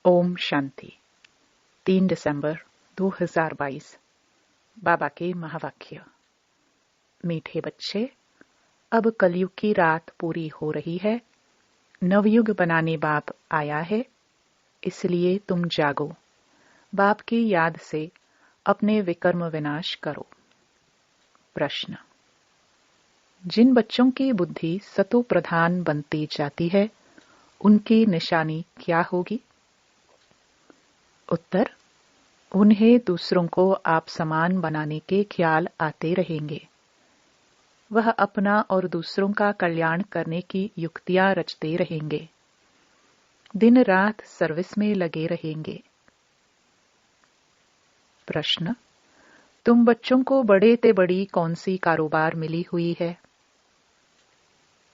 ओम शांति। 3 दिसंबर 2022। बाबा के महावाक्य। मीठे बच्चे, अब कलयुग की रात पूरी हो रही है। नवयुग बनाने बाप आया है, इसलिए तुम जागो। बाप की याद से अपने विकर्म विनाश करो। प्रश्न। जिन बच्चों की बुद्धि सतो प्रधान बनती जाती है, उनकी निशानी क्या होगी? उत्तर। उन्हें दूसरों को आप समान बनाने के ख्याल आते रहेंगे। वह अपना और दूसरों का कल्याण करने की युक्तियां रचते रहेंगे। दिन रात सर्विस में लगे रहेंगे। प्रश्न। तुम बच्चों को बड़े ते बड़ी कौन सी कारोबार मिली हुई है?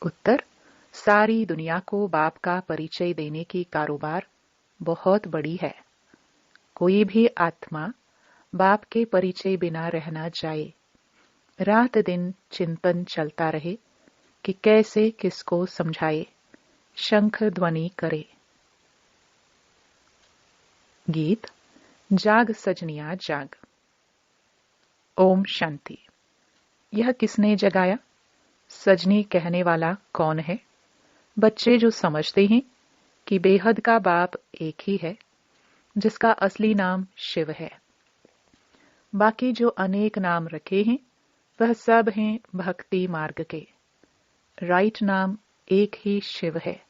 उत्तर। सारी दुनिया को बाप का परिचय देने की कारोबार बहुत बड़ी है। कोई भी आत्मा बाप के परिचय बिना रह ना जाए। रात दिन चिंतन चलता रहे कि कैसे किसको समझाए, शंख ध्वनि करे। गीत। जाग सजनिया जाग। ओम शांति। यह किसने जगाया? सजनी कहने वाला कौन है? बच्चे जो समझते हैं कि बेहद का बाप एक ही है, जिसका असली नाम शिव है। बाकी जो अनेक नाम रखे हैं, वह सब हैं भक्ति मार्ग के। राइट नाम एक ही शिव है।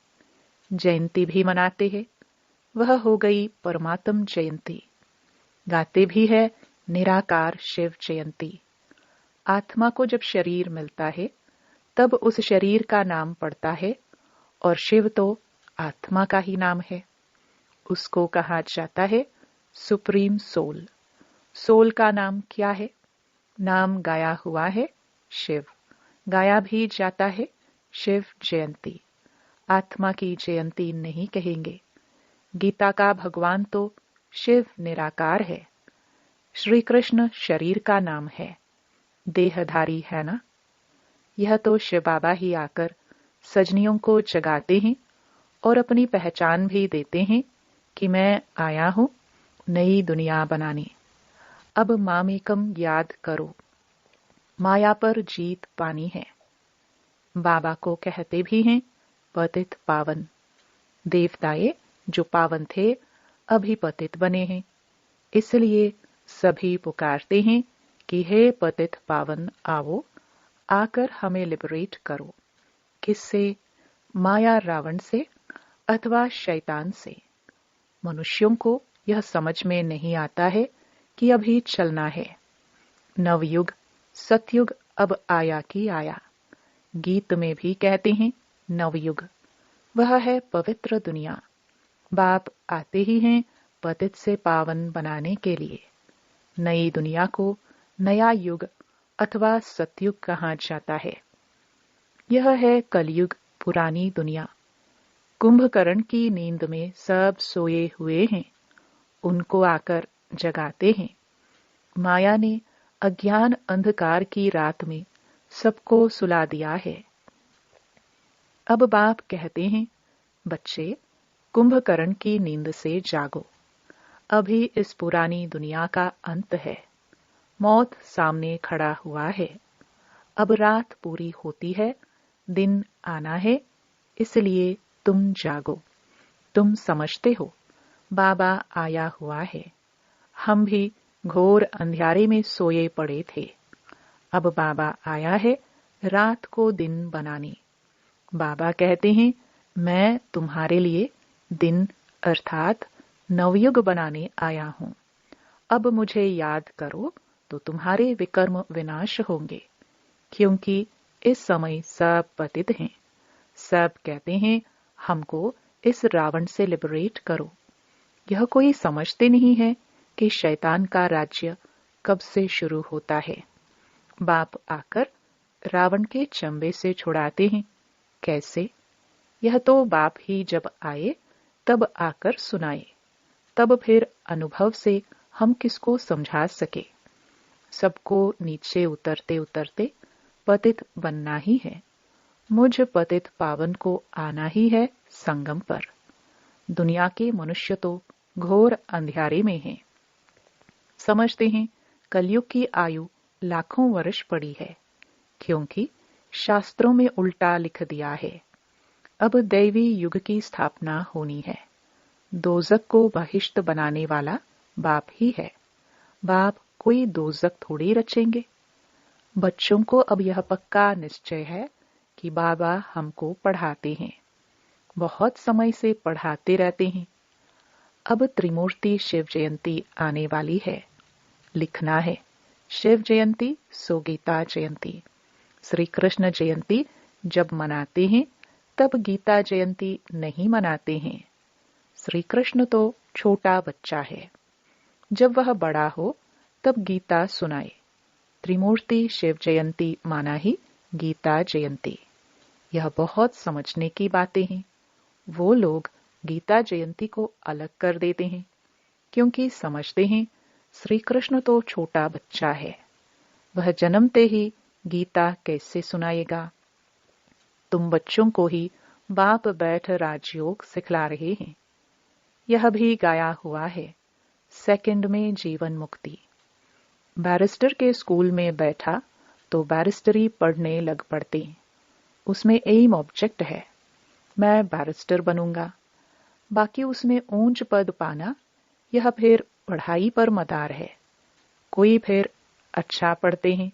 जयंती भी मनाते हैं, वह हो गई परमात्म जयंती। गाते भी है निराकार शिव जयंती। आत्मा को जब शरीर मिलता है, तब उस शरीर का नाम पड़ता है, और शिव तो आत्मा का ही नाम है। उसको कहा जाता है सुप्रीम सोल। सोल का नाम क्या है? नाम गाया हुआ है शिव। गाया भी जाता है शिव जयंती। आत्मा की जयंती नहीं कहेंगे। गीता का भगवान तो शिव निराकार है। श्री कृष्ण शरीर का नाम है, देहधारी है ना। यह तो शिव बाबा ही आकर सजनियों को जगाते हैं और अपनी पहचान भी देते हैं कि मैं आया हूं नई दुनिया बनाने। अब मामेकम याद करो। माया पर जीत पानी है। बाबा को कहते भी हैं पतित पावन। देवताए जो पावन थे, अभी पतित बने हैं। इसलिए सभी पुकारते हैं कि हे पतित पावन आओ, आकर हमें लिबरेट करो। किससे? माया रावण से अथवा शैतान से। मनुष्यों को यह समझ में नहीं आता है कि अभी चलना है। नवयुग सतयुग अब आया कि आया। गीत में भी कहते हैं नवयुग, वह है पवित्र दुनिया। बाप आते ही हैं पतित से पावन बनाने के लिए। नई दुनिया को नया युग अथवा सतयुग कहा जाता है। यह है कलयुग, पुरानी दुनिया। कुंभकर्ण की नींद में सब सोए हुए हैं, उनको आकर जगाते हैं। माया ने अज्ञान अंधकार की रात में सबको सुला दिया है। अब बाप कहते हैं बच्चे, कुंभकर्ण की नींद से जागो। अभी इस पुरानी दुनिया का अंत है। मौत सामने खड़ा हुआ है। अब रात पूरी होती है, दिन आना है, इसलिए तुम जागो। तुम समझते हो बाबा आया हुआ है। हम भी घोर अंधियारे में सोए पड़े थे। अब बाबा आया है रात को दिन बनाने। बाबा कहते हैं मैं तुम्हारे लिए दिन अर्थात नवयुग बनाने आया हूं। अब मुझे याद करो तो तुम्हारे विकर्म विनाश होंगे, क्योंकि इस समय सब पतित हैं। सब कहते हैं हमको इस रावण से लिबरेट करो। यह कोई समझते नहीं है कि शैतान का राज्य कब से शुरू होता है। बाप आकर रावण के चंबे से छुड़ाते हैं। कैसे? यह तो बाप ही जब आए तब आकर सुनाए, तब फिर अनुभव से हम किसको समझा सके। सबको नीचे उतरते उतरते पतित बनना ही है। मुझ पतित पावन को आना ही है संगम पर। दुनिया के मनुष्य तो घोर अंधियारे में हैं। समझते हैं कलयुग की आयु लाखों वर्ष पड़ी है, क्योंकि शास्त्रों में उल्टा लिख दिया है। अब दैवी युग की स्थापना होनी है। दोजक को बहिष्ट बनाने वाला बाप ही है। बाप कोई दोजक थोड़ी रचेंगे। बच्चों को अब यह पक्का निश्चय है कि बाबा हमको पढ़ाते हैं, बहुत समय से पढ़ाते रहते हैं। अब त्रिमूर्ति शिव जयंती आने वाली है। लिखना है शिव जयंती सो गीता जयंती। श्री कृष्ण जयंती जब मनाते हैं तब गीता जयंती नहीं मनाते हैं। श्री कृष्ण तो छोटा बच्चा है, जब वह बड़ा हो तब गीता सुनाए। त्रिमूर्ति शिव जयंती माना ही गीता जयंती। यह बहुत समझने की बातें हैं। वो लोग गीता जयंती को अलग कर देते हैं, क्योंकि समझते हैं श्री कृष्ण तो छोटा बच्चा है, वह जन्मते ही गीता कैसे सुनाएगा। तुम बच्चों को ही बाप बैठ राजयोग सिखला रहे हैं। यह भी गाया हुआ है, सेकंड में जीवन मुक्ति। बैरिस्टर के स्कूल में बैठा तो बैरिस्टरी पढ़ने लग पड़ते। उसमें एम ऑब्जेक्ट है, मैं बैरिस्टर बनूंगा। बाकी उसमें ऊंच पद पाना, यह फिर पढ़ाई पर मदार है। कोई फिर अच्छा पढ़ते हैं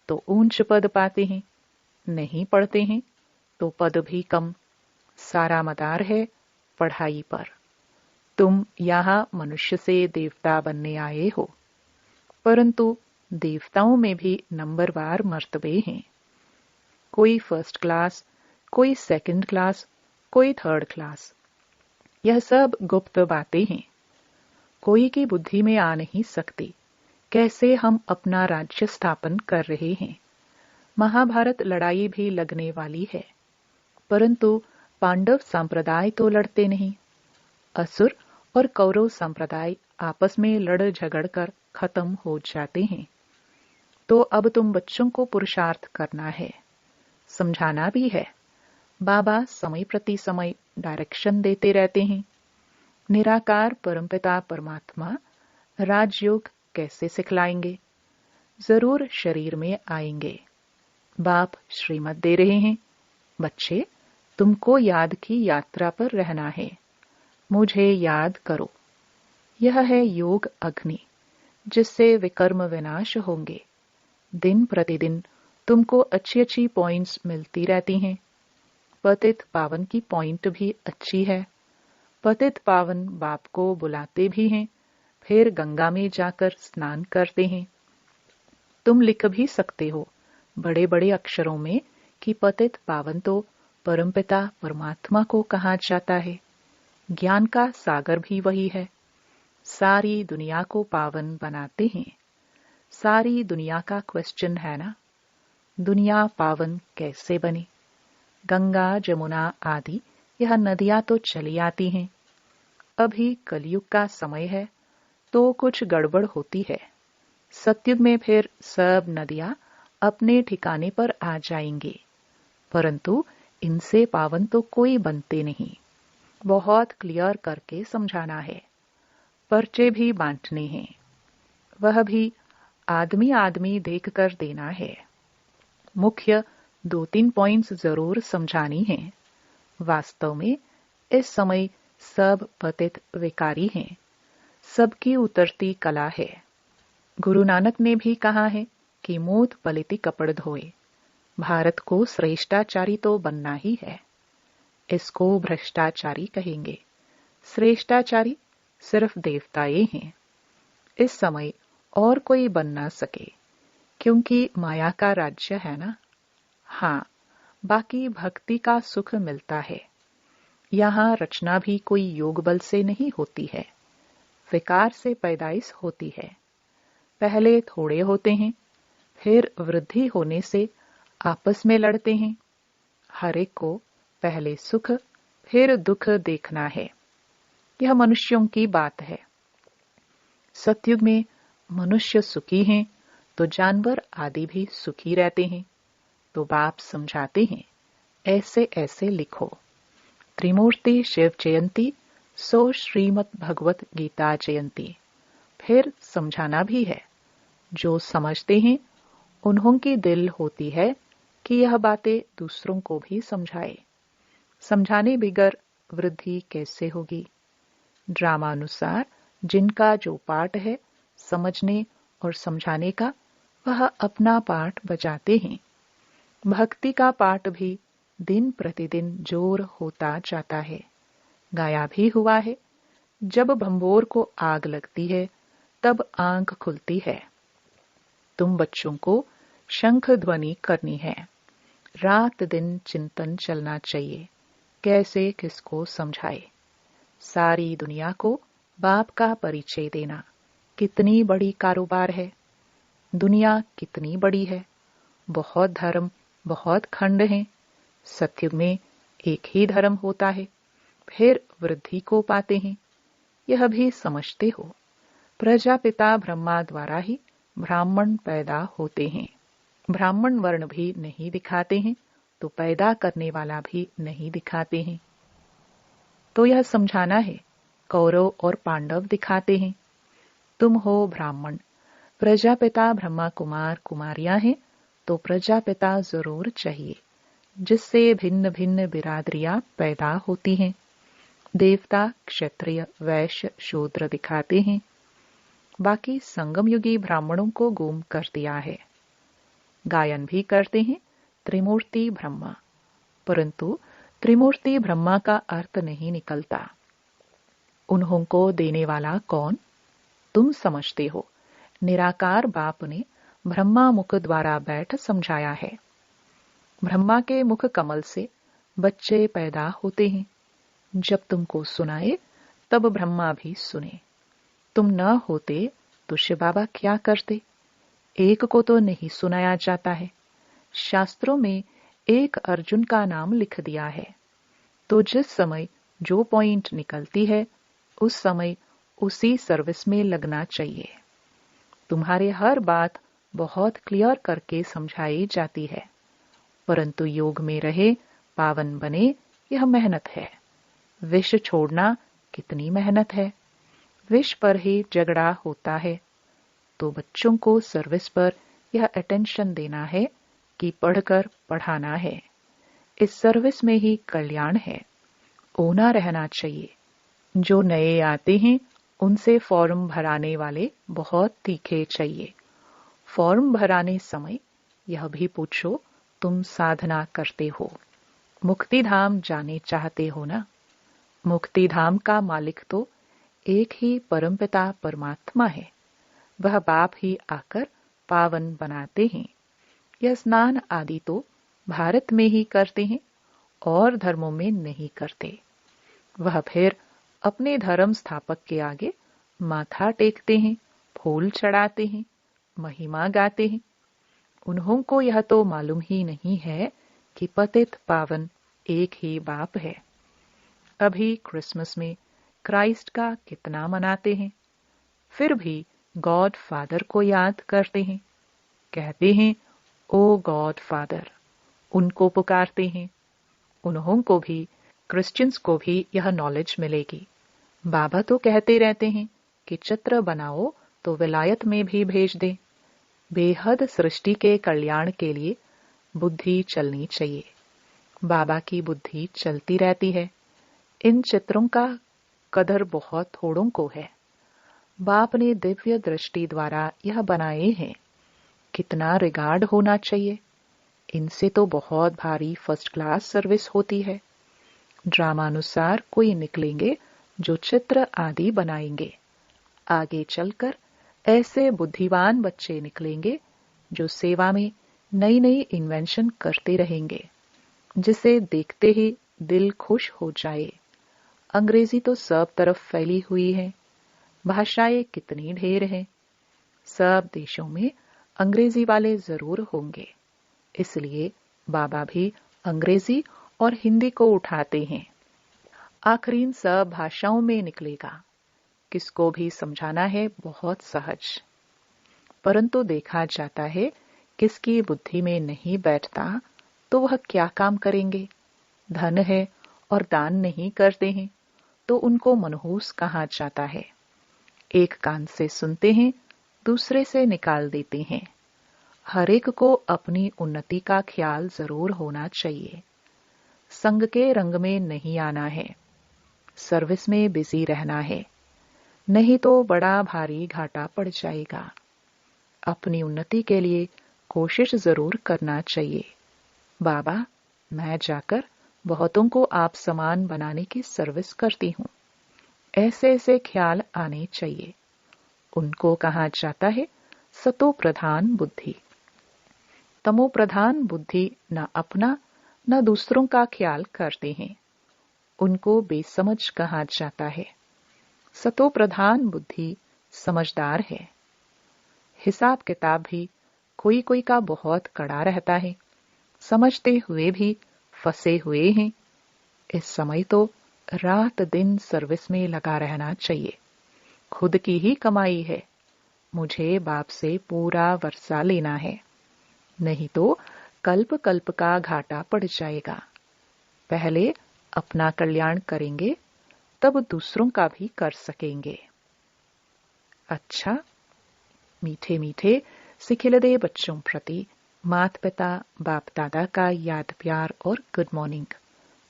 तो ऊंच पद पाते हैं, नहीं पढ़ते हैं तो पद भी कम। सारा मदार है पढ़ाई पर। तुम यहाँ मनुष्य से देवता बनने आए हो, परंतु देवताओं में भी नंबरवार मर्तबे हैं। कोई फर्स्ट क्लास, कोई सेकंड क्लास, कोई थर्ड क्लास। यह सब गुप्त बातें हैं, कोई की बुद्धि में आ नहीं सकती। कैसे हम अपना राज्य स्थापन कर रहे हैं। महाभारत लड़ाई भी लगने वाली है, परंतु पांडव संप्रदाय तो लड़ते नहीं। असुर और कौरव संप्रदाय आपस में लड़ झगड़ कर खत्म हो जाते हैं। तो अब तुम बच्चों को पुरुषार्थ करना है, समझाना भी है। बाबा समय प्रति समय डायरेक्शन देते रहते हैं। निराकार परमपिता परमात्मा राजयोग कैसे सिखलाएंगे। जरूर शरीर में आएंगे। बाप श्रीमत दे रहे हैं, बच्चे तुमको याद की यात्रा पर रहना है, मुझे याद करो। यह है योग अग्नि, जिससे विकर्म विनाश होंगे। दिन प्रतिदिन तुमको अच्छी अच्छी पॉइंट्स मिलती रहती हैं। पतित पावन की पॉइंट भी अच्छी है। पतित पावन बाप को बुलाते भी हैं, फिर गंगा में जाकर स्नान करते हैं। तुम लिख भी सकते हो बड़े बड़े अक्षरों में कि पतित पावन तो परमपिता परमात्मा को कहा जाता है। ज्ञान का सागर भी वही है। सारी दुनिया को पावन बनाते हैं। सारी दुनिया का क्वेश्चन है ना, दुनिया पावन कैसे बनी। गंगा जमुना आदि यह नदियां तो चली आती हैं। अभी कलयुग का समय है तो कुछ गड़बड़ होती है। सतयुग में फिर सब नदियां अपने ठिकाने पर आ जाएंगी, परंतु इनसे पावन तो कोई बनते नहीं। बहुत क्लियर करके समझाना है। पर्चे भी बांटने हैं, वह भी आदमी आदमी देखकर देना है। मुख्य 2-3 पॉइंट्स जरूर समझानी हैं। वास्तव में इस समय सब पतित विकारी हैं, सबकी उतरती कला है। गुरु नानक ने भी कहा है कि मूत पलिति कपड़ धोए। भारत को श्रेष्ठाचारी तो बनना ही है। इसको भ्रष्टाचारी कहेंगे। श्रेष्ठाचारी सिर्फ देवताएं हैं। इस समय और कोई बन ना सके, क्योंकि माया का राज्य है ना। हाँ, बाकी भक्ति का सुख मिलता है। यहाँ रचना भी कोई योग बल से नहीं होती है, विकार से पैदाइश होती है। पहले थोड़े होते हैं, फिर वृद्धि होने से आपस में लड़ते हैं। हर एक को पहले सुख फिर दुख देखना है। यह मनुष्यों की बात है। सतयुग में मनुष्य सुखी हैं तो जानवर आदि भी सुखी रहते हैं। तो बाप समझाते हैं, ऐसे ऐसे लिखो। त्रिमूर्ति शिव जयंती सो श्रीमद् भगवत गीता जयंती। फिर समझाना भी है। जो समझते हैं उन्हों की दिल होती है कि यह बातें दूसरों को भी समझाए। समझाने बिगर वृद्धि कैसे होगी। ड्रामानुसार जिनका जो पाठ है समझने और समझाने का, वह अपना पाठ बजाते हैं। भक्ति का पाठ भी दिन प्रतिदिन जोर होता जाता है। गाया भी हुआ है, जब भंबोर को आग लगती है तब आंख खुलती है। तुम बच्चों को शंख ध्वनि करनी है। रात दिन चिंतन चलना चाहिए, कैसे किसको समझाए। सारी दुनिया को बाप का परिचय देना कितनी बड़ी कारोबार है। दुनिया कितनी बड़ी है। बहुत धर्म, बहुत खंड हैं। सत्युग में एक ही धर्म होता है, फिर वृद्धि को पाते हैं। यह भी समझते हो, प्रजापिता ब्रह्मा द्वारा ही ब्राह्मण पैदा होते हैं। ब्राह्मण वर्ण भी नहीं दिखाते हैं तो पैदा करने वाला भी नहीं दिखाते हैं। तो यह समझाना है, कौरव और पांडव दिखाते हैं। तुम हो ब्राह्मण, प्रजापिता ब्रह्मा कुमार कुमारियां हैं, तो प्रजापिता जरूर चाहिए, जिससे भिन्न भिन्न बिरादरियां पैदा होती हैं। देवता, क्षत्रिय, वैश्य, शूद्र दिखाते हैं। बाकी संगम युगी ब्राह्मणों को गुम कर दिया है। गायन भी करते हैं त्रिमूर्ति ब्रह्मा, परंतु त्रिमूर्ति ब्रह्मा का अर्थ नहीं निकलता। उन्हों को देने वाला कौन? तुम समझते हो। निराकार बाप ने ब्रह्मा मुख द्वारा बैठ समझाया है। ब्रह्मा के मुख कमल से बच्चे पैदा होते हैं। जब तुमको सुनाए तब ब्रह्मा भी सुने। तुम न होते तो शिव बाबा क्या करते? एक को तो नहीं सुनाया जाता है। शास्त्रों में एक अर्जुन का नाम लिख दिया है, तो जिस समय जो पॉइंट निकलती है उस समय उसी सर्विस में लगना चाहिए। तुम्हारे हर बात बहुत क्लियर करके समझाई जाती है, परंतु योग में रहे, पावन बने, यह मेहनत है। विष छोड़ना कितनी मेहनत है। विष पर ही झगड़ा होता है। तो बच्चों को सर्विस पर यह अटेंशन देना है कि पढ़कर पढ़ाना है। इस सर्विस में ही कल्याण है। ओना रहना चाहिए। जो नए आते हैं उनसे फॉर्म भराने वाले बहुत तीखे चाहिए। फॉर्म भराने समय यह भी पूछो, तुम साधना करते हो, मुक्ति धाम जाने चाहते हो ना? मुक्ति धाम का मालिक तो एक ही परमपिता परमात्मा है। वह बाप ही आकर पावन बनाते हैं। यह स्नान आदि तो भारत में ही करते हैं और धर्मों में नहीं करते। वह फिर अपने धर्म स्थापक के आगे माथा टेकते हैं, फूल चढ़ाते हैं, महिमा गाते हैं। उन्हों को यह तो मालूम ही नहीं है कि पतित पावन एक ही बाप है। अभी क्रिसमस में क्राइस्ट का कितना मनाते हैं, फिर भी गॉड फादर को याद करते हैं। कहते हैं ओ गॉड फादर, उनको पुकारते हैं। उन्हों को भी, क्रिश्चियंस को भी यह नॉलेज मिलेगी। बाबा तो कहते रहते हैं कि चित्र बनाओ तो विलायत में भी भेज दे। बेहद सृष्टि के कल्याण के लिए बुद्धि चलनी चाहिए। बाबा की बुद्धि चलती रहती है। इन चित्रों का कदर बहुत थोड़ों को है। बाप ने दिव्य दृष्टि द्वारा यह बनाए हैं। कितना रिगार्ड होना चाहिए। इनसे तो बहुत भारी फर्स्ट क्लास सर्विस होती है। ड्रामानुसार कोई निकलेंगे जो चित्र आदि बनाएंगे। आगे चलकर ऐसे बुद्धिमान बच्चे निकलेंगे जो सेवा में नई नई इन्वेंशन करते रहेंगे, जिसे देखते ही दिल खुश हो जाए। अंग्रेजी तो सब तरफ फैली हुई है। भाषाएं कितनी ढेर हैं। सब देशों में अंग्रेजी वाले जरूर होंगे। इसलिए बाबा भी अंग्रेजी और हिंदी को उठाते हैं। आखिरीन सब भाषाओं में निकलेगा। किसको भी समझाना है बहुत सहज, परंतु देखा जाता है किसकी बुद्धि में नहीं बैठता तो वह क्या काम करेंगे। धन है और दान नहीं करते हैं तो उनको मनहूस कहा जाता है। एक कान से सुनते हैं, दूसरे से निकाल देते हैं। हर एक को अपनी उन्नति का ख्याल जरूर होना चाहिए। संग के रंग में नहीं आना है, सर्विस में बिजी रहना है, नहीं तो बड़ा भारी घाटा पड़ जाएगा। अपनी उन्नति के लिए कोशिश जरूर करना चाहिए। बाबा, मैं जाकर बहुतों को आप समान बनाने की सर्विस करती हूँ, ऐसे ऐसे ख्याल आने चाहिए। उनको कहा जाता है सतो प्रधान बुद्धि। तमो प्रधान बुद्धि न अपना न दूसरों का ख्याल करते हैं, उनको बेसमझ कहा जाता है। सतो प्रधान बुद्धि समझदार है। हिसाब किताब भी कोई कोई का बहुत कड़ा रहता है, समझते हुए भी फंसे हुए हैं। इस समय तो रात दिन सर्विस में लगा रहना चाहिए। खुद की ही कमाई है, मुझे बाप से पूरा वर्षा लेना है, नहीं तो कल्प कल्प का घाटा पड़ जाएगा। पहले अपना कल्याण करेंगे, तब दूसरों का भी कर सकेंगे। अच्छा, मीठे मीठे सिखिलदे बच्चों प्रति माता पिता बाप दादा का याद प्यार और गुड मॉर्निंग।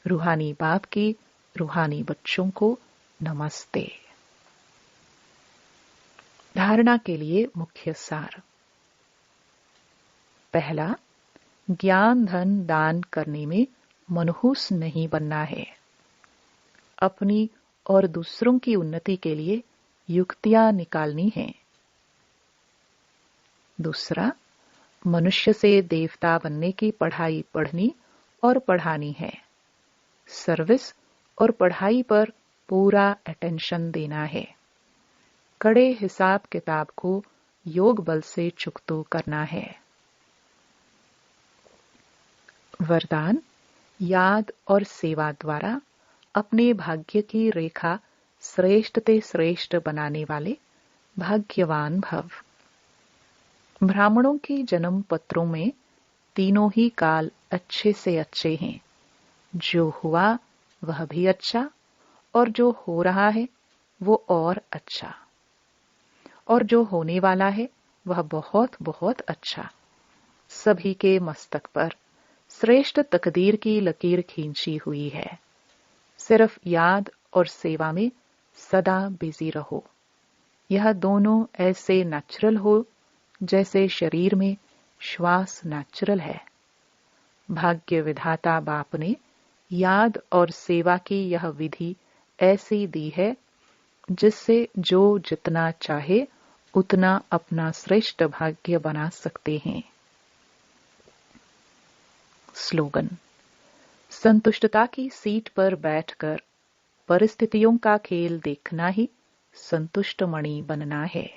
रूहानी बाप की रूहानी बच्चों को नमस्ते। धारणा के लिए मुख्य सार। पहला, ज्ञान धन दान करने में मनहूस नहीं बनना है। अपनी और दूसरों की उन्नति के लिए युक्तियां निकालनी हैं। दूसरा, मनुष्य से देवता बनने की पढ़ाई पढ़नी और पढ़ानी है। सर्विस और पढ़ाई पर पूरा अटेंशन देना है। कड़े हिसाब किताब को योग बल से चुकतो करना है। वरदान, याद और सेवा द्वारा अपने भाग्य की रेखा श्रेष्ठ ते श्रेष्ठ बनाने वाले भाग्यवान भव। ब्राह्मणों की जन्म पत्रों में तीनों ही काल अच्छे से अच्छे हैं। जो हुआ वह भी अच्छा, और जो हो रहा है वो और अच्छा, और जो होने वाला है वह बहुत बहुत अच्छा। सभी के मस्तक पर श्रेष्ठ तकदीर की लकीर खींची हुई है। सिर्फ याद और सेवा में सदा बिजी रहो। यह दोनों ऐसे नेचुरल हो जैसे शरीर में श्वास नेचुरल है। भाग्य विधाता बाप ने याद और सेवा की यह विधि ऐसी दी है जिससे जो जितना चाहे उतना अपना श्रेष्ठ भाग्य बना सकते हैं। स्लोगन, संतुष्टता की सीट पर बैठकर परिस्थितियों का खेल देखना ही संतुष्ट मणि बनना है।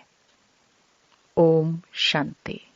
ओम शांति।